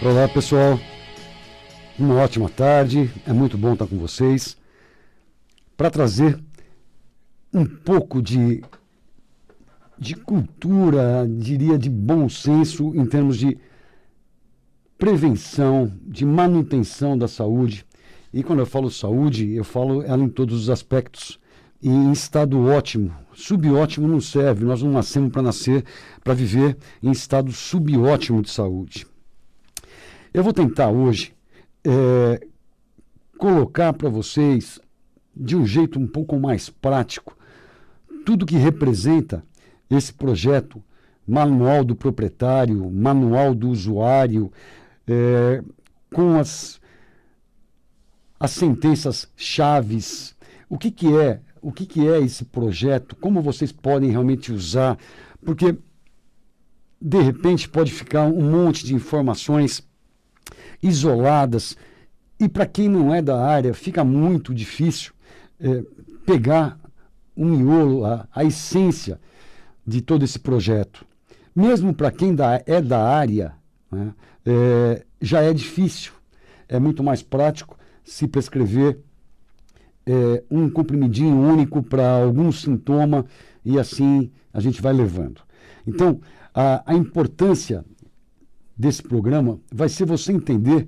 Olá pessoal, uma ótima tarde, é muito bom estar com vocês para trazer um pouco de cultura, diria de bom senso em termos de prevenção, de manutenção da saúde. E quando eu falo saúde, eu falo ela em todos os aspectos e em estado ótimo. Subótimo não serve, nós não nascemos para viver em estado subótimo de saúde. Eu vou tentar hoje colocar para vocês, de um jeito um pouco mais prático, tudo que representa esse projeto, Manual do Proprietário, Manual do Usuário, com as sentenças chaves, o que é esse projeto, como vocês podem realmente usar, porque de repente pode ficar um monte de informações isoladas, e para quem não é da área fica muito difícil pegar um miolo, a essência de todo esse projeto. Mesmo para quem é da área, né, já é difícil. É muito mais prático se prescrever um comprimidinho único para algum sintoma e assim a gente vai levando. Então, a importância desse programa vai ser você entender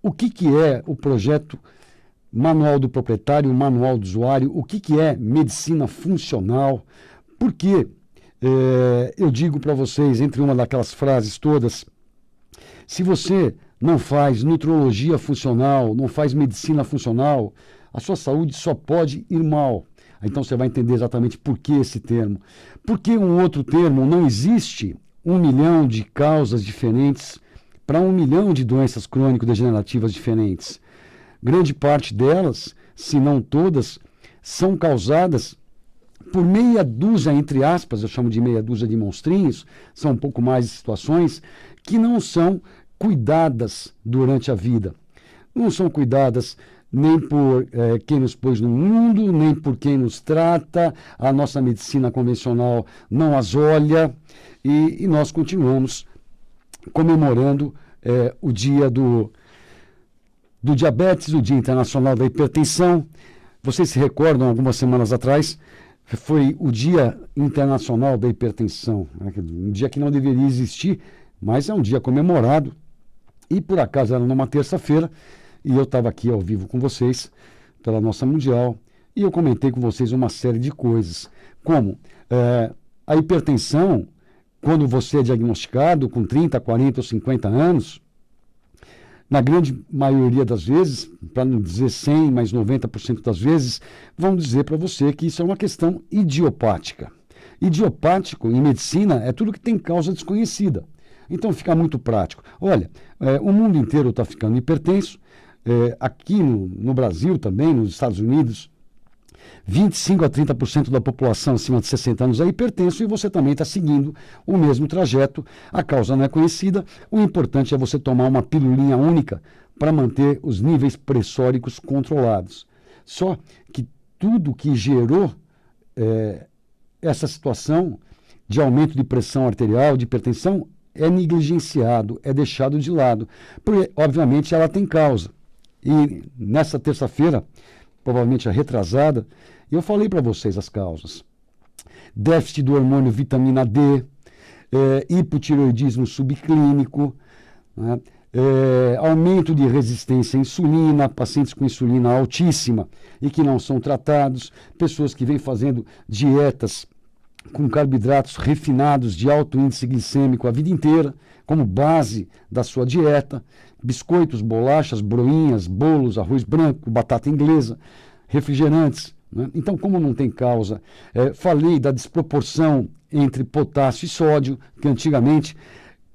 o que é o projeto Manual do Proprietário, Manual do Usuário, o que é medicina funcional, porque eu digo para vocês, entre uma daquelas frases todas, se você não faz nutrologia funcional, não faz medicina funcional, a sua saúde só pode ir mal. Então você vai entender exatamente por que esse termo. Por que um outro termo? Não existe 1 milhão de causas diferentes para 1 milhão de doenças crônico-degenerativas diferentes. Grande parte delas, se não todas, são causadas por meia dúzia, entre aspas, eu chamo de meia dúzia de monstrinhos, são um pouco mais de situações que não são cuidadas durante a vida. Não são cuidadas nem por quem nos pôs no mundo, nem por quem nos trata, a nossa medicina convencional não as olha, e nós continuamos comemorando o dia do diabetes, o Dia Internacional da Hipertensão. Vocês se recordam, algumas semanas atrás, foi o Dia Internacional da Hipertensão, né? Um dia que não deveria existir, mas é um dia comemorado, e por acaso era numa terça-feira, e eu estava aqui ao vivo com vocês, pela nossa Mundial, e eu comentei com vocês uma série de coisas, como a hipertensão, quando você é diagnosticado com 30, 40 ou 50 anos, na grande maioria das vezes, para não dizer 100, mas 90% das vezes, vão dizer para você que isso é uma questão idiopática. Idiopático, em medicina, é tudo que tem causa desconhecida. Então fica muito prático. Olha, o mundo inteiro está ficando hipertenso, aqui no Brasil também, nos Estados Unidos, 25 a 30% da população acima de 60 anos é hipertenso, e você também está seguindo o mesmo trajeto. A causa não é conhecida, o importante é você tomar uma pilulinha única para manter os níveis pressóricos controlados. Só que tudo que gerou essa situação de aumento de pressão arterial, de hipertensão, é negligenciado, é deixado de lado, porque obviamente ela tem causa. E nessa terça-feira, provavelmente a retrasada, eu falei para vocês as causas. Déficit do hormônio vitamina D, hipotireoidismo subclínico, né? Aumento de resistência à insulina, pacientes com insulina altíssima e que não são tratados, pessoas que vêm fazendo dietas com carboidratos refinados de alto índice glicêmico a vida inteira, como base da sua dieta, biscoitos, bolachas, broinhas, bolos, arroz branco, batata inglesa, refrigerantes, né? Então, como não tem causa, falei da desproporção entre potássio e sódio, que antigamente,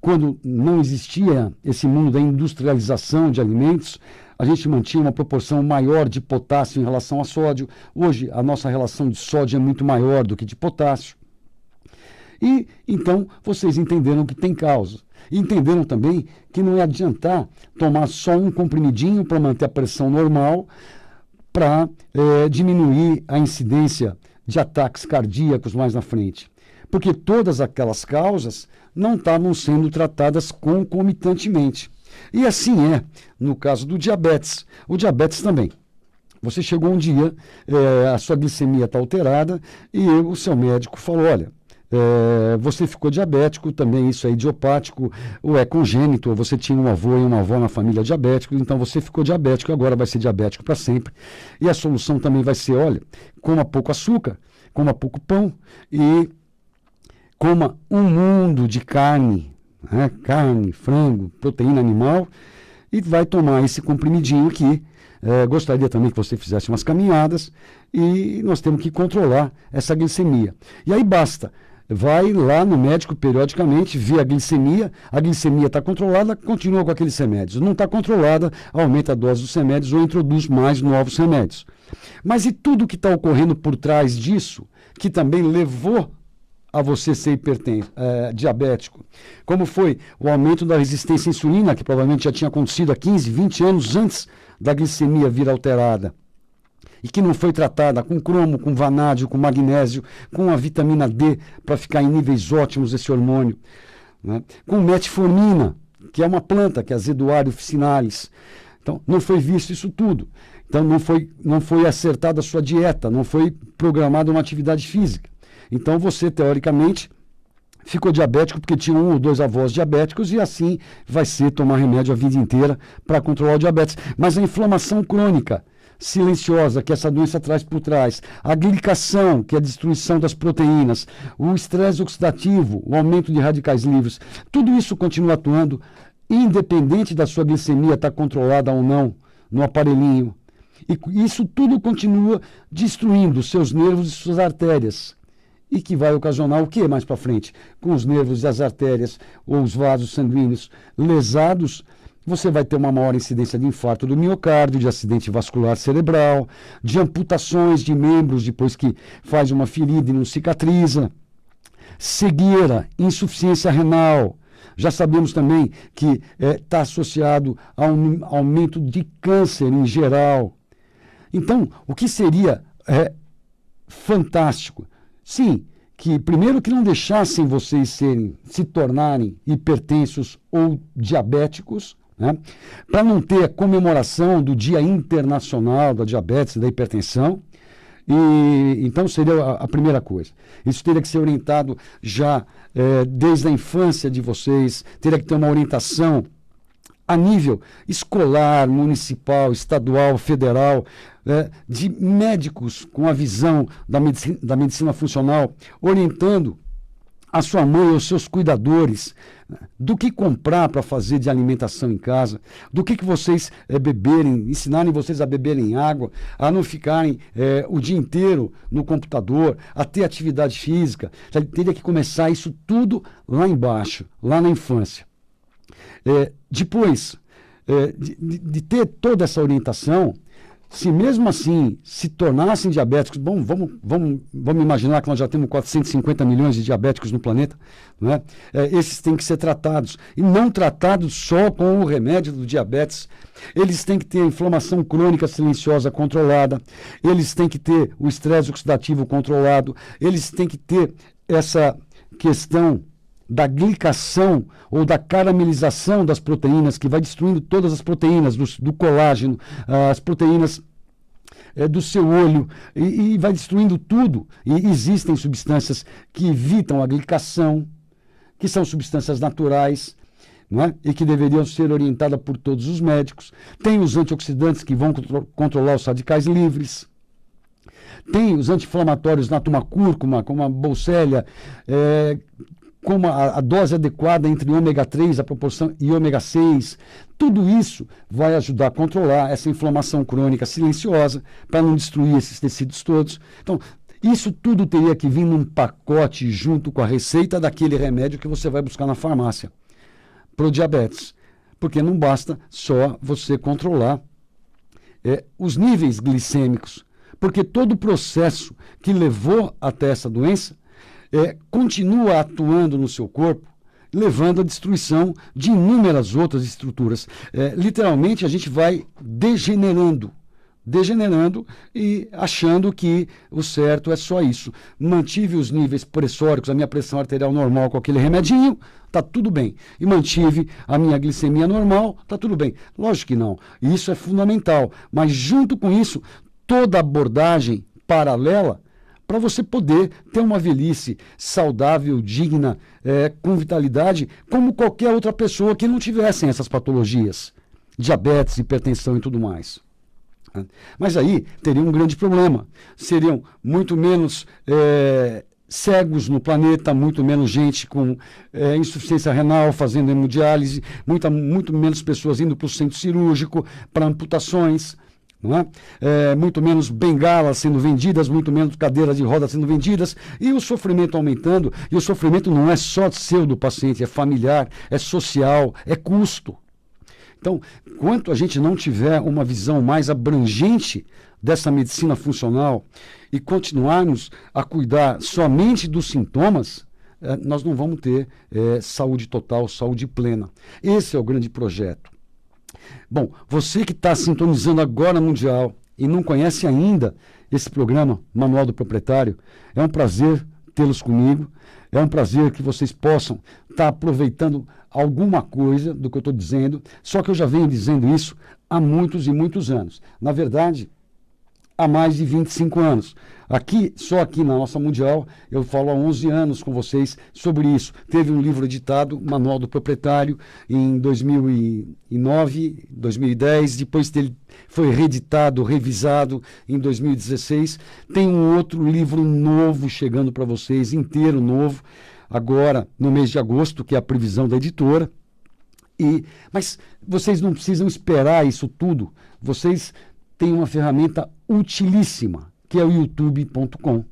quando não existia esse mundo da industrialização de alimentos, a gente mantinha uma proporção maior de potássio em relação a sódio. Hoje, a nossa relação de sódio é muito maior do que de potássio. E, então, vocês entenderam que tem causa. E entenderam também que não ia adiantar tomar só um comprimidinho para manter a pressão normal, para diminuir a incidência de ataques cardíacos mais na frente. Porque todas aquelas causas não estavam sendo tratadas concomitantemente. E assim é no caso do diabetes. O diabetes também. Você chegou um dia, a sua glicemia está alterada e o seu médico falou, olha, você ficou diabético, também isso é idiopático, ou é congênito, ou você tinha um avô e uma avó na família diabético, então você ficou diabético, agora vai ser diabético para sempre. E a solução também vai ser, olha, coma pouco açúcar, coma pouco pão e coma um mundo de carne, né? Carne, frango, proteína animal, e vai tomar esse comprimidinho aqui. Gostaria também que você fizesse umas caminhadas e nós temos que controlar essa glicemia. E aí basta, vai lá no médico periodicamente, vê a glicemia está controlada, continua com aqueles remédios. Não está controlada, aumenta a dose dos remédios ou introduz mais novos remédios. Mas e tudo que está ocorrendo por trás disso, que também levou a você ser diabético, como foi o aumento da resistência à insulina, que provavelmente já tinha acontecido há 15, 20 anos antes da glicemia vir alterada, e que não foi tratada com cromo, com vanádio, com magnésio, com a vitamina D, para ficar em níveis ótimos esse hormônio, né? Com metformina, que é uma planta, que é a Zedoário officinalis. Então, não foi visto isso tudo. Então, não foi acertada a sua dieta, não foi programada uma atividade física. Então, você, teoricamente, ficou diabético porque tinha um ou dois avós diabéticos e assim vai ser tomar remédio a vida inteira para controlar o diabetes. Mas a inflamação crônica, silenciosa, que essa doença traz por trás, a glicação, que é a destruição das proteínas, o estresse oxidativo, o aumento de radicais livres, tudo isso continua atuando, independente da sua glicemia estar controlada ou não no aparelhinho. E isso tudo continua destruindo seus nervos e suas artérias. E que vai ocasionar o que mais para frente? Com os nervos e as artérias ou os vasos sanguíneos lesados, você vai ter uma maior incidência de infarto do miocárdio, de acidente vascular cerebral, de amputações de membros depois que faz uma ferida e não cicatriza, cegueira, insuficiência renal. Já sabemos também que está associado a um aumento de câncer em geral. Então, o que seria fantástico? Sim, que primeiro que não deixassem vocês se tornarem hipertensos ou diabéticos, né? Para não ter a comemoração do Dia Internacional da Diabetes e da Hipertensão. E então seria a primeira coisa. Isso teria que ser orientado já desde a infância de vocês, teria que ter uma orientação a nível escolar, municipal, estadual, federal, de médicos com a visão da medicina funcional, orientando a sua mãe ou os seus cuidadores do que comprar para fazer de alimentação em casa, do que vocês beberem, ensinarem vocês a beberem água, a não ficarem o dia inteiro no computador, a ter atividade física. Teria que começar isso tudo lá embaixo, lá na infância. Depois de ter toda essa orientação, se mesmo assim se tornassem diabéticos, bom, vamos imaginar que nós já temos 450 milhões de diabéticos no planeta, né? Esses têm que ser tratados, e não tratados só com o remédio do diabetes. Eles têm que ter a inflamação crônica silenciosa controlada, eles têm que ter o estresse oxidativo controlado, eles têm que ter essa questão da glicação ou da caramelização das proteínas, que vai destruindo todas as proteínas do colágeno, as proteínas do seu olho, e vai destruindo tudo. E existem substâncias que evitam a glicação, que são substâncias naturais, não é? E que deveriam ser orientadas por todos os médicos. Tem os antioxidantes que vão controlar os radicais livres. Tem os anti-inflamatórios natumacúrcuma, como a bolsélia, como a dose adequada entre ômega 3, a proporção, e ômega 6, tudo isso vai ajudar a controlar essa inflamação crônica silenciosa, para não destruir esses tecidos todos. Então, isso tudo teria que vir num pacote junto com a receita daquele remédio que você vai buscar na farmácia para o diabetes. Porque não basta só você controlar os níveis glicêmicos, porque todo o processo que levou até essa doença continua atuando no seu corpo, levando à destruição de inúmeras outras estruturas. Literalmente, a gente vai degenerando degenerando e achando que o certo é só isso. Mantive os níveis pressóricos, a minha pressão arterial normal com aquele remedinho, tá tudo bem. E mantive a minha glicemia normal, tá tudo bem. Lógico que não. Isso é fundamental. Mas junto com isso, toda abordagem paralela para você poder ter uma velhice saudável, digna, com vitalidade, como qualquer outra pessoa que não tivessem essas patologias, diabetes, hipertensão e tudo mais. Mas aí teria um grande problema. Seriam muito menos cegos no planeta, muito menos gente com insuficiência renal fazendo hemodiálise, muito menos pessoas indo para o centro cirúrgico, para amputações. Não é? Muito menos bengalas sendo vendidas, muito menos cadeiras de rodas sendo vendidas, e o sofrimento aumentando. E o sofrimento não é só seu do paciente, é familiar, é social, é custo. Então, quanto a gente não tiver uma visão mais abrangente dessa medicina funcional e continuarmos a cuidar somente dos sintomas, nós não vamos ter saúde total, saúde plena. Esse é o grande projeto. Bom, você que está sintonizando agora Mundial e não conhece ainda esse programa, Manual do Proprietário, é um prazer tê-los comigo, é um prazer que vocês possam estar aproveitando alguma coisa do que eu estou dizendo, só que eu já venho dizendo isso há muitos e muitos anos. Na verdade, há mais de 25 anos. Só aqui na nossa Mundial, eu falo há 11 anos com vocês sobre isso. Teve um livro editado, Manual do Proprietário, em 2009, 2010, depois ele foi reeditado, revisado em 2016. Tem um outro livro novo chegando para vocês, inteiro novo, agora no mês de agosto, que é a previsão da editora. Mas vocês não precisam esperar isso tudo. Vocês têm uma ferramenta utilíssima, que é o youtube.com.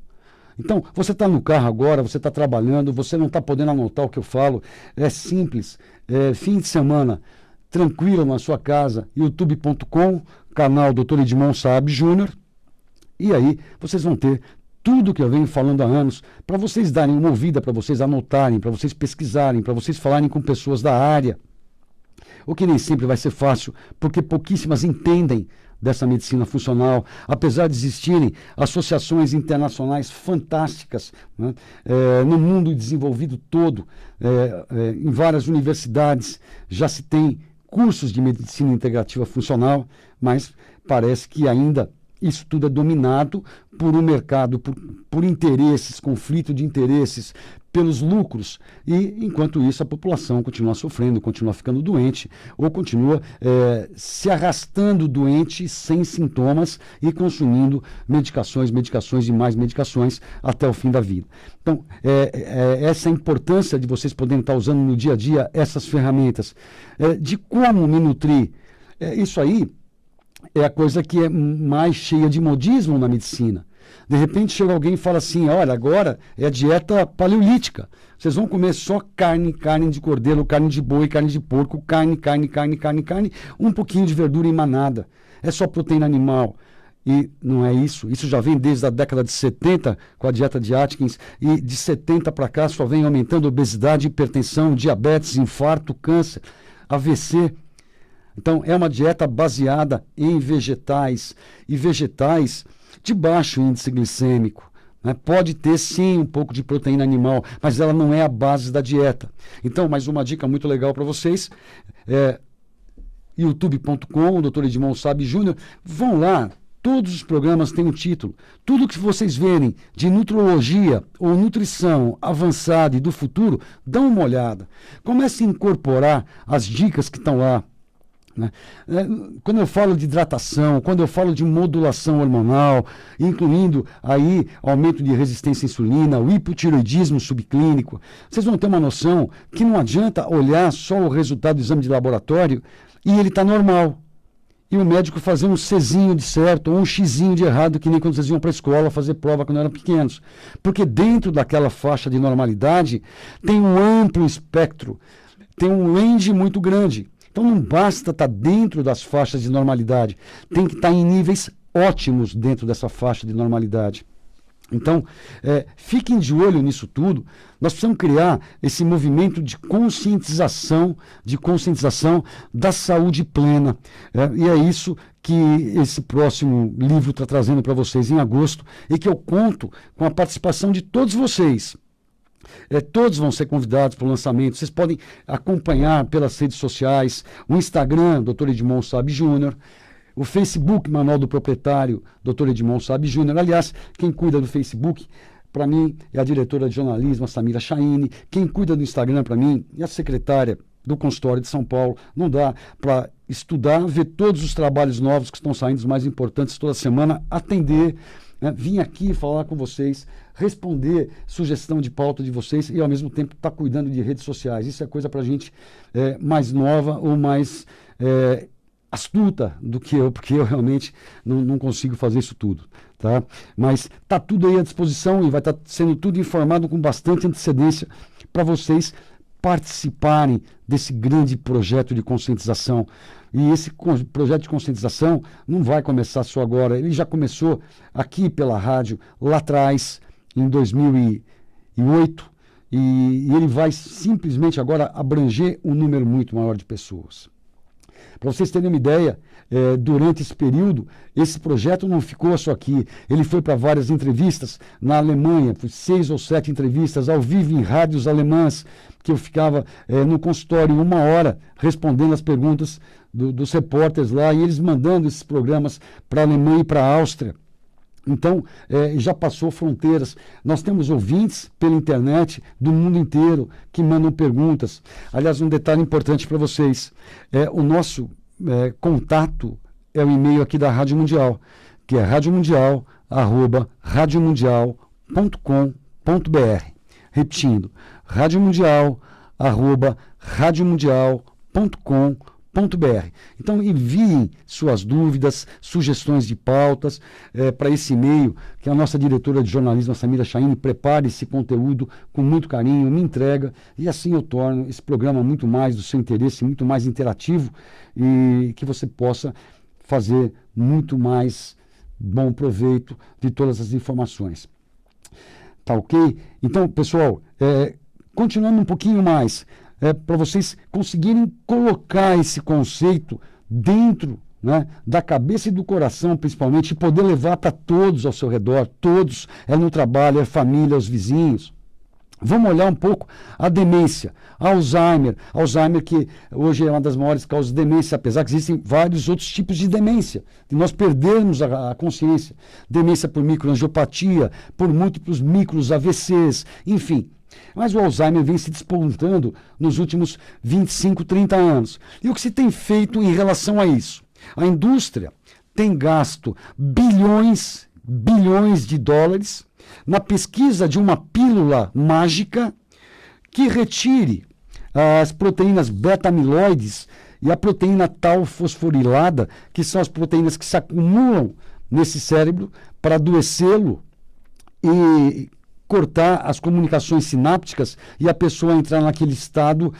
Então, você está no carro agora, você está trabalhando, você não está podendo anotar o que eu falo, é simples, fim de semana, tranquilo na sua casa, youtube.com, canal Dr. Edmond Saab Júnior, e aí vocês vão ter tudo que eu venho falando há anos, para vocês darem uma ouvida, para vocês anotarem, para vocês pesquisarem, para vocês falarem com pessoas da área, o que nem sempre vai ser fácil, porque pouquíssimas entendem dessa medicina funcional, apesar de existirem associações internacionais fantásticas, né, no mundo desenvolvido todo, em várias universidades já se tem cursos de medicina integrativa funcional, mas parece que ainda isso tudo é dominado por um mercado, por interesses, conflito de interesses, pelos lucros, e enquanto isso a população continua sofrendo, continua ficando doente, ou continua se arrastando doente sem sintomas e consumindo medicações e mais medicações até o fim da vida. Então, essa é a importância de vocês poderem estar usando no dia a dia essas ferramentas, de como me nutrir. Isso aí é a coisa que é mais cheia de modismo na medicina. De repente chega alguém e fala assim, olha, agora é a dieta paleolítica. Vocês vão comer só carne de cordeiro, carne de boi, carne de porco, carne, um pouquinho de verdura em manada. É só proteína animal. E não é isso. Isso já vem desde a década de 70, com a dieta de Atkins, e de 70 para cá só vem aumentando obesidade, hipertensão, diabetes, infarto, câncer, AVC. Então, é uma dieta baseada em vegetais, e vegetais de baixo índice glicêmico. Né? Pode ter, sim, um pouco de proteína animal, mas ela não é a base da dieta. Então, mais uma dica muito legal para vocês, youtube.com, Dr. Edmond Saab Júnior, vão lá, todos os programas têm um título. Tudo que vocês verem de nutrologia ou nutrição avançada e do futuro, dão uma olhada. Comece a incorporar as dicas que estão lá. Né? Quando eu falo de hidratação, quando eu falo de modulação hormonal, incluindo aí aumento de resistência à insulina, o hipotireoidismo subclínico, vocês vão ter uma noção que não adianta olhar só o resultado do exame de laboratório e ele está normal. E o médico fazer um Czinho de certo ou um Xzinho de errado, que nem quando vocês iam para a escola fazer prova quando eram pequenos. Porque dentro daquela faixa de normalidade tem um amplo espectro, tem um range muito grande. Então não basta estar dentro das faixas de normalidade, tem que estar em níveis ótimos dentro dessa faixa de normalidade. Então, fiquem de olho nisso tudo. Nós precisamos criar esse movimento de conscientização da saúde plena. E é isso que esse próximo livro está trazendo para vocês em agosto e que eu conto com a participação de todos vocês. Todos vão ser convidados para o lançamento. Vocês podem acompanhar pelas redes sociais, o Instagram, Dr. Edmond Sabe Júnior, o Facebook, Manual do Proprietário, Dr. Edmond Sabe Júnior. Aliás, quem cuida do Facebook, para mim, é a diretora de jornalismo, a Samira Chaine. Quem cuida do Instagram, para mim, é a secretária do consultório de São Paulo. Não dá para estudar, ver todos os trabalhos novos que estão saindo, os mais importantes toda semana, atender, vim aqui falar com vocês, responder sugestão de pauta de vocês e, ao mesmo tempo, estar cuidando de redes sociais. Isso é coisa para a gente mais nova ou mais astuta do que eu, porque eu realmente não consigo fazer isso tudo, tá? Mas está tudo aí à disposição e vai estar sendo tudo informado com bastante antecedência para vocês participarem desse grande projeto de conscientização. E esse projeto de conscientização não vai começar só agora, ele já começou aqui pela rádio, lá atrás, em 2008, e ele vai simplesmente agora abranger um número muito maior de pessoas. Para vocês terem uma ideia, durante esse período, esse projeto não ficou só aqui. Ele foi para várias entrevistas na Alemanha, 6 ou 7 entrevistas ao vivo em rádios alemãs, que eu ficava no consultório 1 hora respondendo as perguntas dos repórteres lá, e eles mandando esses programas para a Alemanha e para a Áustria. Então, já passou fronteiras. Nós temos ouvintes pela internet do mundo inteiro que mandam perguntas. Aliás, um detalhe importante para vocês. O nosso contato é o e-mail aqui da Rádio Mundial, que é radiomundial@radiomundial.com.br. Repetindo, radiomundial@radiomundial.com.br. Então enviem suas dúvidas, sugestões de pautas para esse e-mail, que a nossa diretora de jornalismo, a Samira Chaine, prepare esse conteúdo com muito carinho, me entrega, e assim eu torno esse programa muito mais do seu interesse, muito mais interativo, e que você possa fazer muito mais bom proveito de todas as informações. Tá ok? Então, pessoal, continuando um pouquinho mais, para vocês conseguirem colocar esse conceito dentro, né, da cabeça e do coração, principalmente, e poder levar para todos ao seu redor, todos, no trabalho, família, os vizinhos. Vamos olhar um pouco a demência, Alzheimer, que hoje é uma das maiores causas de demência, apesar que existem vários outros tipos de demência, de nós perdermos a consciência, demência por microangiopatia, por múltiplos micros AVCs, enfim. Mas o Alzheimer vem se despontando nos últimos 25, 30 anos. E o que se tem feito em relação a isso? A indústria tem gasto bilhões de dólares na pesquisa de uma pílula mágica que retire as proteínas beta-amiloides e a proteína tal fosforilada, que são as proteínas que se acumulam nesse cérebro para adoecê-lo e cortar as comunicações sinápticas e a pessoa entrar naquele estado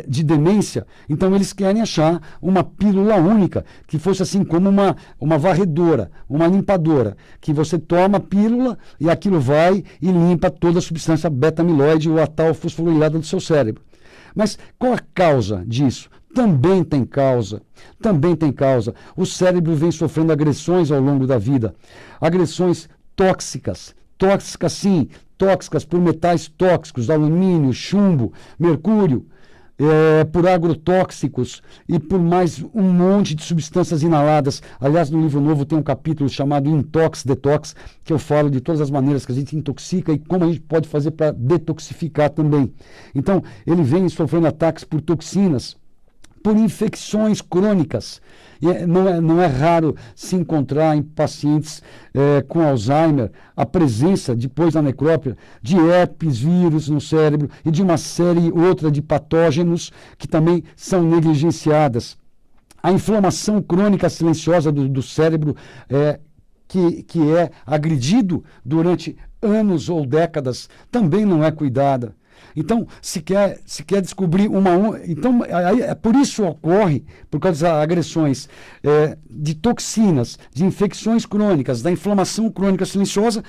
de demência. Então eles querem achar uma pílula única, que fosse assim como uma varredora, uma limpadora, que você toma a pílula e aquilo vai e limpa toda a substância beta-amiloide ou a tal fosforilada do seu cérebro. Mas qual a causa disso? Também tem causa. O cérebro vem sofrendo agressões ao longo da vida. Agressões tóxicas sim, tóxicas por metais tóxicos, alumínio, chumbo, mercúrio, por agrotóxicos e por mais um monte de substâncias inaladas. Aliás, no livro novo tem um capítulo chamado Intox Detox, que eu falo de todas as maneiras que a gente intoxica e como a gente pode fazer para detoxificar também. Então, ele vem sofrendo ataques por toxinas, por infecções crônicas. E não é raro se encontrar em pacientes com Alzheimer a presença, depois da necrópsia, de herpes vírus no cérebro e de uma série outra de patógenos que também são negligenciadas. A inflamação crônica silenciosa do cérebro que é agredido durante anos ou décadas também não é cuidada. Então, se quer descobrir então, por isso ocorre, por causa das agressões de toxinas, de infecções crônicas, da inflamação crônica silenciosa,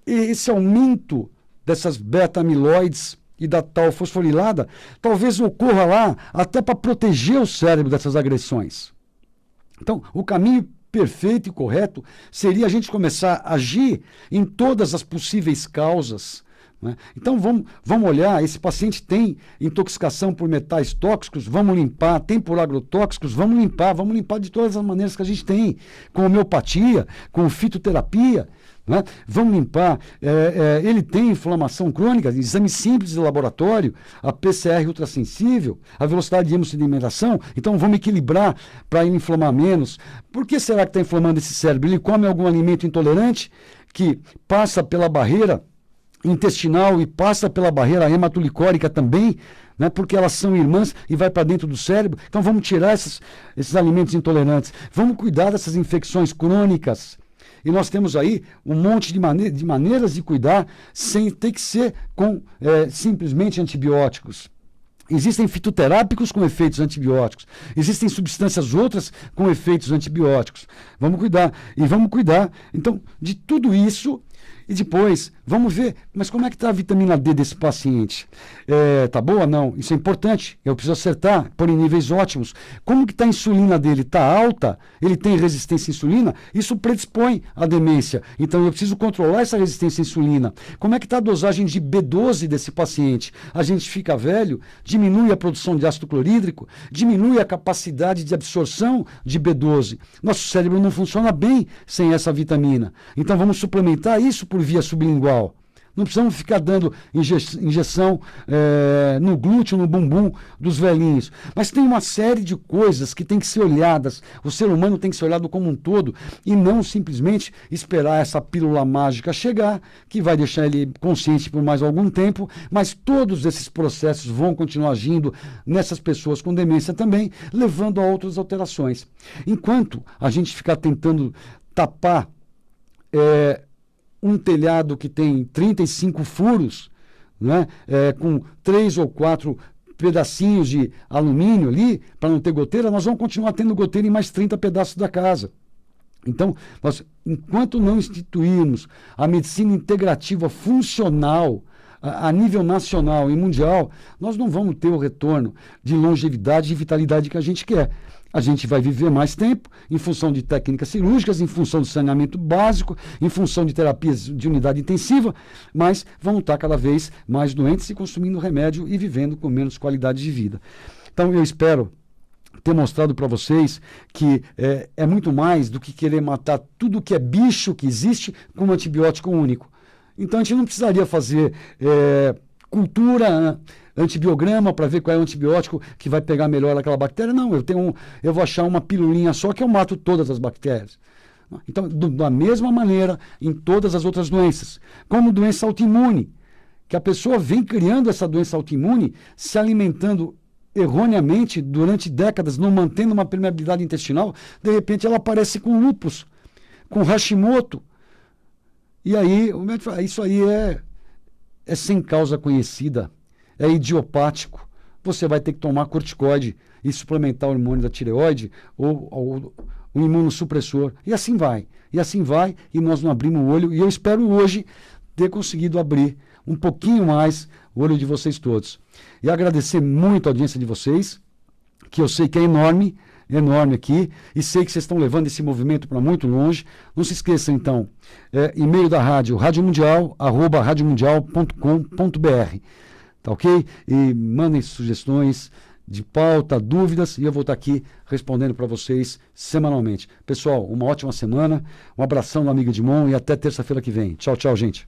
esse aumento dessas beta-amiloides e da tal fosforilada talvez ocorra lá até para proteger o cérebro dessas agressões. Então, o caminho perfeito e correto seria a gente começar a agir em todas as possíveis causas, né? Então, vamos olhar, esse paciente tem intoxicação por metais tóxicos, vamos limpar, tem por agrotóxicos, vamos limpar de todas as maneiras que a gente tem, com homeopatia, com fitoterapia, né? Vamos limpar, ele tem inflamação crônica, exame simples de laboratório, a PCR ultrassensível, a velocidade de hemossedimentação, então vamos equilibrar para ele inflamar menos. Por que será que está inflamando esse cérebro? Ele come algum alimento intolerante que passa pela barreira intestinal e passa pela barreira hematolicórica também, né, porque elas são irmãs e vai para dentro do cérebro. Então vamos tirar esses alimentos intolerantes, vamos cuidar dessas infecções crônicas. E nós temos aí um monte de maneiras de cuidar sem ter que ser com simplesmente antibióticos. Existem fitoterápicos com efeitos antibióticos. Existem substâncias outras com efeitos antibióticos. Vamos cuidar. E vamos cuidar, então, de tudo isso. E depois, vamos ver, mas como é que está a vitamina D desse paciente? Tá boa? Não. Isso é importante. Eu preciso acertar, pôr em níveis ótimos. Como que está a insulina dele? Está alta? Ele tem resistência à insulina? Isso predispõe à demência. Então, eu preciso controlar essa resistência à insulina. Como é que está a dosagem de B12 desse paciente? A gente fica velho, diminui a produção de ácido clorídrico, diminui a capacidade de absorção de B12. Nosso cérebro não funciona bem sem essa vitamina. Então, vamos suplementar isso por via sublingual. Não precisamos ficar dando injeção no glúteo, no bumbum dos velhinhos. Mas tem uma série de coisas que tem que ser olhadas. O ser humano tem que ser olhado como um todo e não simplesmente esperar essa pílula mágica chegar, que vai deixar ele consciente por mais algum tempo, mas todos esses processos vão continuar agindo nessas pessoas com demência também, levando a outras alterações. Enquanto a gente ficar tentando tapar um telhado que tem 35 furos, né, com 3 ou 4 pedacinhos de alumínio ali, para não ter goteira, nós vamos continuar tendo goteira em mais 30 pedaços da casa. Então, enquanto não instituirmos a medicina integrativa funcional a nível nacional e mundial, nós não vamos ter o retorno de longevidade e vitalidade que a gente quer. A gente vai viver mais tempo em função de técnicas cirúrgicas, em função de saneamento básico, em função de terapias de unidade intensiva, mas vamos estar cada vez mais doentes e consumindo remédio e vivendo com menos qualidade de vida. Então, eu espero ter mostrado para vocês que é muito mais do que querer matar tudo que é bicho que existe com um antibiótico único. Então, a gente não precisaria fazer cultura, antibiograma para ver qual é o antibiótico que vai pegar melhor aquela bactéria. Não, eu vou achar uma pilulinha só que eu mato todas as bactérias. Então, da mesma maneira, em todas as outras doenças, como doença autoimune, que a pessoa vem criando essa doença autoimune, se alimentando erroneamente durante décadas, não mantendo uma permeabilidade intestinal, de repente ela aparece com lúpus, com Hashimoto. E aí, o médico fala, isso aí é sem causa conhecida, é idiopático. Você vai ter que tomar corticoide e suplementar o hormônio da tireoide ou um imunossupressor. E assim vai. E nós não abrimos o olho. E eu espero hoje ter conseguido abrir um pouquinho mais o olho de vocês todos. E agradecer muito a audiência de vocês, que eu sei que é enorme aqui, e sei que vocês estão levando esse movimento para muito longe. Não se esqueçam, então, e-mail da rádio, radiomundial@radiomundial.com.br. Tá ok? E mandem sugestões de pauta, dúvidas, e eu vou estar aqui respondendo para vocês semanalmente. Pessoal, uma ótima semana, um abração do amigo Edmond e até terça-feira que vem. Tchau, tchau, gente.